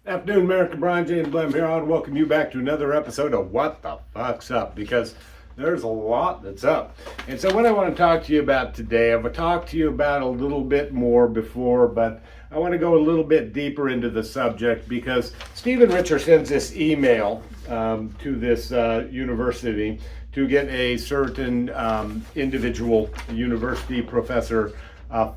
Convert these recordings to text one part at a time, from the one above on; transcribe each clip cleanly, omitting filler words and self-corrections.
Afternoon, America. Brian James Blem here. I want to welcome you back to another episode of What the Fuck's Up, because there's a lot that's up. And so what I want to talk to you about today, I've talked to you about a little bit more before, but I want to go a little bit deeper into the subject because Stephen Richer sends this email to this university to get a certain individual university professor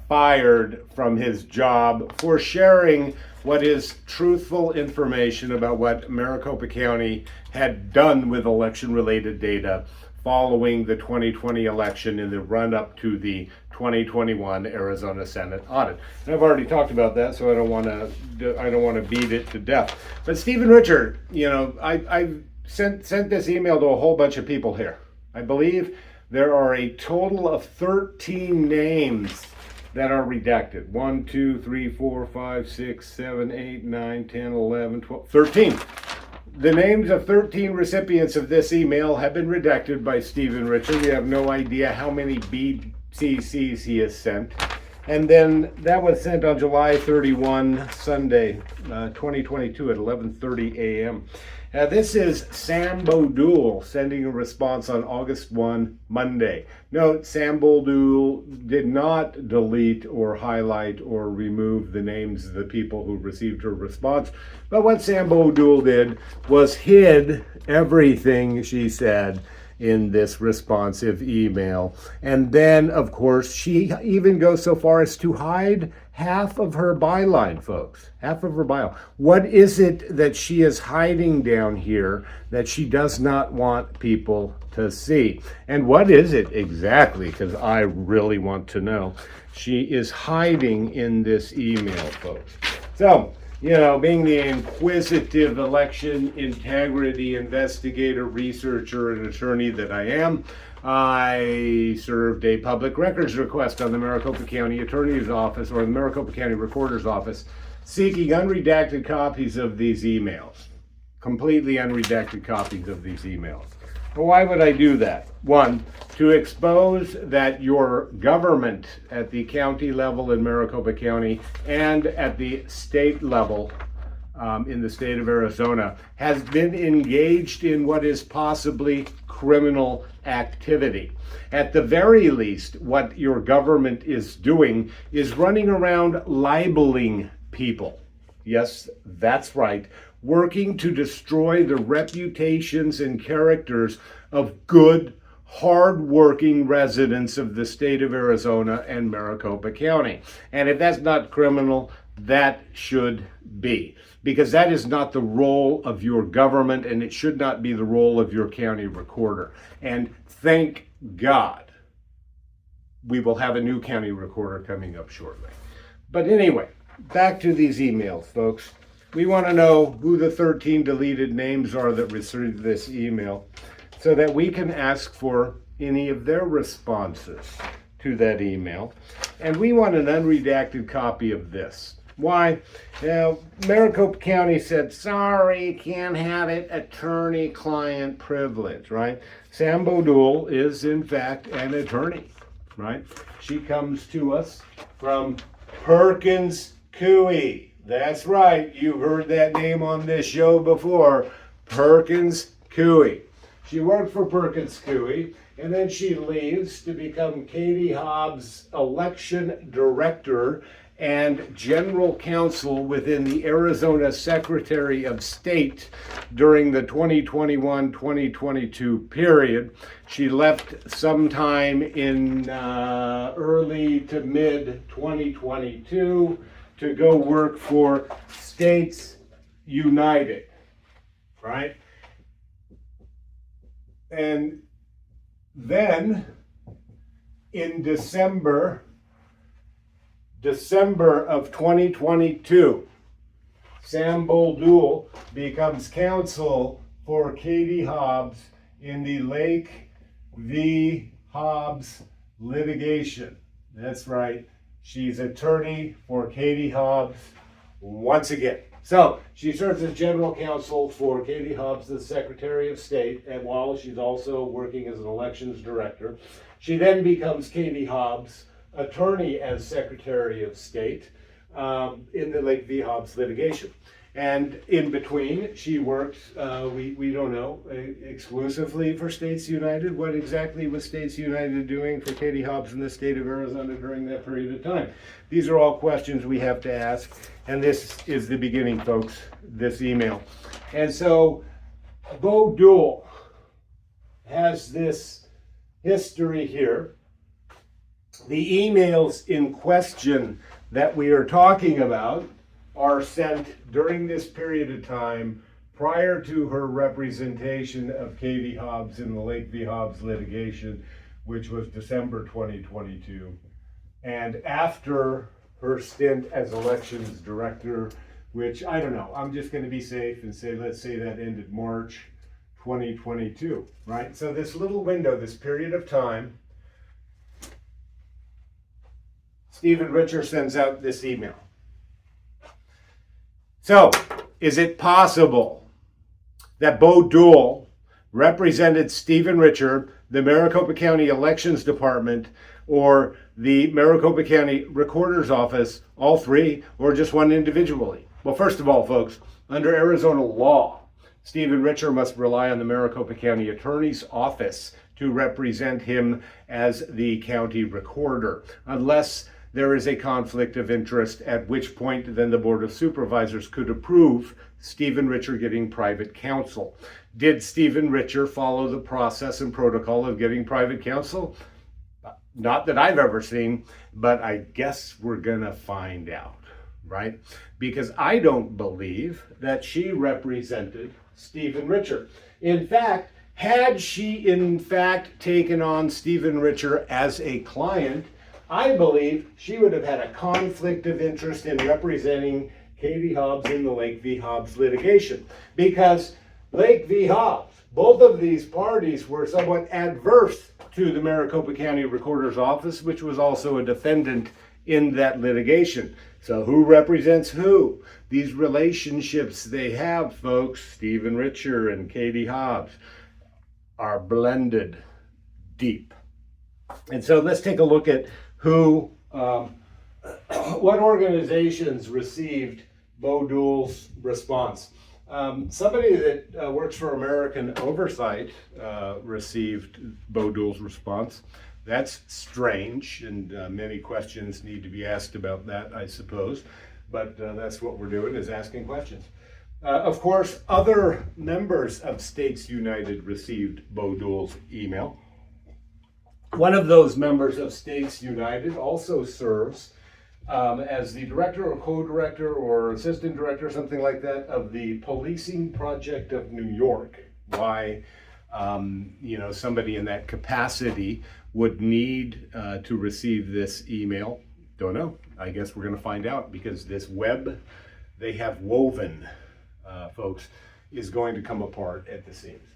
fired from his job for sharing what is truthful information about what Maricopa County had done with election-related data following the 2020 election in the run-up to the 2021 Arizona Senate audit. And I've already talked about that, so I don't want to beat it to death. But Stephen Richer, I sent this email to a whole bunch of people here. I believe there are a total of 13 names that are redacted. 1, 2, 3, 4, 5, 6, 7, 8, 9, 10, 11, 12, 13. The names of 13 recipients of this email have been redacted by Stephen Richer. We have no idea how many BCCs he has sent. And then that was sent on July 31, Sunday, 2022 at 11:30 a.m. This is Sam BoDul sending a response on August 1, Monday. Note, Sam BoDul did not delete or highlight or remove the names of the people who received her response. But what Sam BoDul did was hid everything she said in this responsive email. And then, of course, she even goes so far as to hide half of her byline, folks. Half of her bio. What is it that she is hiding down here that she does not want people to see? And what is it exactly? Because I really want to know. She is hiding in this email, folks. So, being the inquisitive election integrity investigator, researcher, and attorney that I am, I served a public records request on the Maricopa County Attorney's Office or the Maricopa County Recorder's Office seeking unredacted copies of these emails. Completely unredacted copies of these emails. Well, why would I do that? One, to expose that your government at the county level in Maricopa County and at the state level in the state of Arizona has been engaged in what is possibly criminal activity. At the very least, what your government is doing is running around libeling people. Yes, that's right. Working to destroy the reputations and characters of good, hard-working residents of the state of Arizona and Maricopa County. And if that's not criminal, that should be. Because that is not the role of your government, and it should not be the role of your county recorder. And thank God we will have a new county recorder coming up shortly. But anyway, back to these emails, folks. We want to know who the 13 deleted names are that received this email so that we can ask for any of their responses to that email. And we want an unredacted copy of this. Why? Now, Maricopa County said, sorry, can't have it, attorney-client privilege, right? Sam BoDul is, in fact, an attorney, right? She comes to us from Perkins Coie. That's right, you've heard that name on this show before, Perkins Coie. She worked for Perkins Coie, and then she leaves to become Katie Hobbs' election director and general counsel within the Arizona Secretary of State during the 2021-2022 period. She left sometime in early to mid 2022 to go work for States United, right? And then in December of 2022, Sam BoDul becomes counsel for Katie Hobbs in the Lake v. Hobbs litigation. That's right. She's attorney for Katie Hobbs once again. So she serves as general counsel for Katie Hobbs, the Secretary of State, and while she's also working as an elections director, she then becomes Katie Hobbs' attorney as Secretary of State, in the Lake v. Hobbs litigation. And in between, she worked, we don't know, exclusively for States United. What exactly was States United doing for Katie Hobbs in the state of Arizona during that period of time? These are all questions we have to ask. And this is the beginning, folks, this email. And so BoDul has this history here. The emails in question that we are talking about are sent during this period of time prior to her representation of Katie Hobbs in the Lake v. Hobbs litigation, which was December 2022, and after her stint as elections director, which I don't know, I'm just going to be safe and say, let's say that ended March 2022, right? So this little window, this period of time, Stephen Richer sends out this email. So, is it possible that BoDul represented Stephen Richer, the Maricopa County Elections Department, or the Maricopa County Recorder's Office, all three, or just one individually? Well, first of all, folks, under Arizona law, Stephen Richer must rely on the Maricopa County Attorney's Office to represent him as the county recorder, unless there is a conflict of interest, at which point then the Board of Supervisors could approve Stephen Richer getting private counsel. Did Stephen Richer follow the process and protocol of getting private counsel? Not that I've ever seen, but I guess we're gonna find out, right? Because I don't believe that she represented Stephen Richer. In fact, had she in fact taken on Stephen Richer as a client, I believe she would have had a conflict of interest in representing Katie Hobbs in the Lake v. Hobbs litigation. Because Lake v. Hobbs, both of these parties were somewhat adverse to the Maricopa County Recorder's Office, which was also a defendant in that litigation. So who represents who? These relationships they have, folks, Stephen Richer and Katie Hobbs, are blended deep. And so let's take a look at who, what organizations received BoDul's response. Somebody that works for American Oversight received BoDul's response. That's strange, and many questions need to be asked about that, I suppose. But that's what we're doing, is asking questions. Of course, other members of States United received BoDul's email. One of those members of States United also serves as the director or co-director or assistant director, something like that, of the Policing Project of New York. Why, somebody in that capacity would need to receive this email, don't know. I guess we're going to find out, because this web they have woven, folks, is going to come apart at the seams.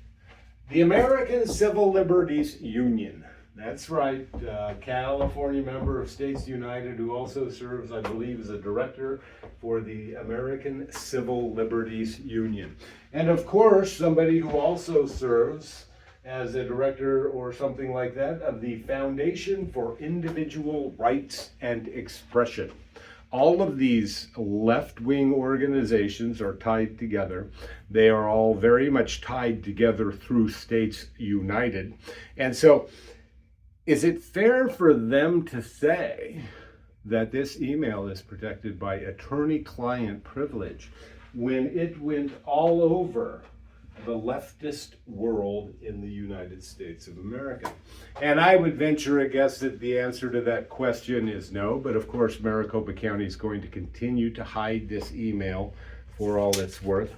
The American Civil Liberties Union. That's right, California member of States United, who also serves, I believe, as a director for the American Civil Liberties Union. And of course, somebody who also serves as a director or something like that of the Foundation for Individual Rights and Expression. All of these left-wing organizations are tied together. They are all very much tied together through States United. And so, is it fair for them to say that this email is protected by attorney-client privilege when it went all over the leftist world in the United States of America? And I would venture a guess that the answer to that question is no, but of course Maricopa County is going to continue to hide this email for all it's worth.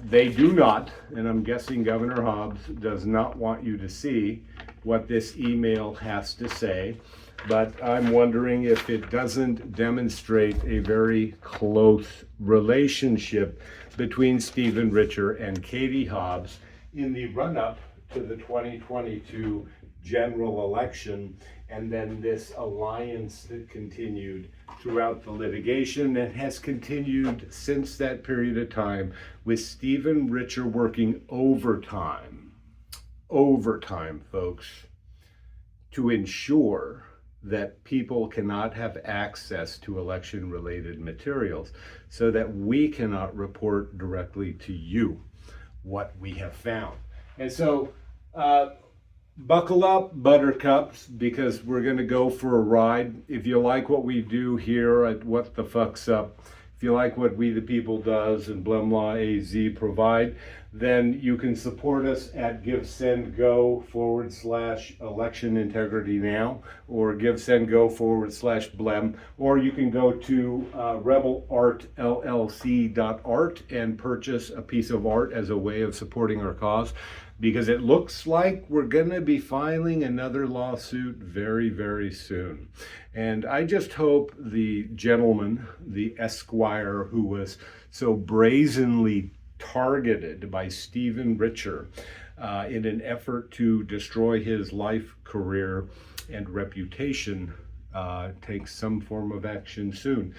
They do not, and I'm guessing Governor Hobbs does not want you to see what this email has to say, but I'm wondering if it doesn't demonstrate a very close relationship between Stephen Richer and Katie Hobbs in the run-up to the 2022 general election, and then this alliance that continued throughout the litigation and has continued since that period of time, with Stephen Richer working overtime, folks, to ensure that people cannot have access to election-related materials, so that we cannot report directly to you what we have found. And so buckle up, buttercups, because we're going to go for a ride. If you like what we do here at What the Fuck's Up, if you like what We the People does and Blemlaw AZ provide, then you can support us at GiveSendGo/election integrity now, or GiveSendGo/Blem, or you can go to rebelartllc.art and purchase a piece of art as a way of supporting our cause, because it looks like we're going to be filing another lawsuit very, very soon. And I just hope the gentleman, the Esquire, who was so brazenly targeted by Stephen Richer in an effort to destroy his life, career, and reputation, takes some form of action soon.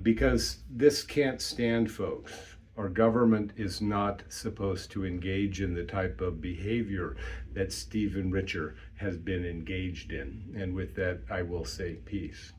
Because this can't stand, folks. Our government is not supposed to engage in the type of behavior that Stephen Richer has been engaged in. And with that, I will say peace.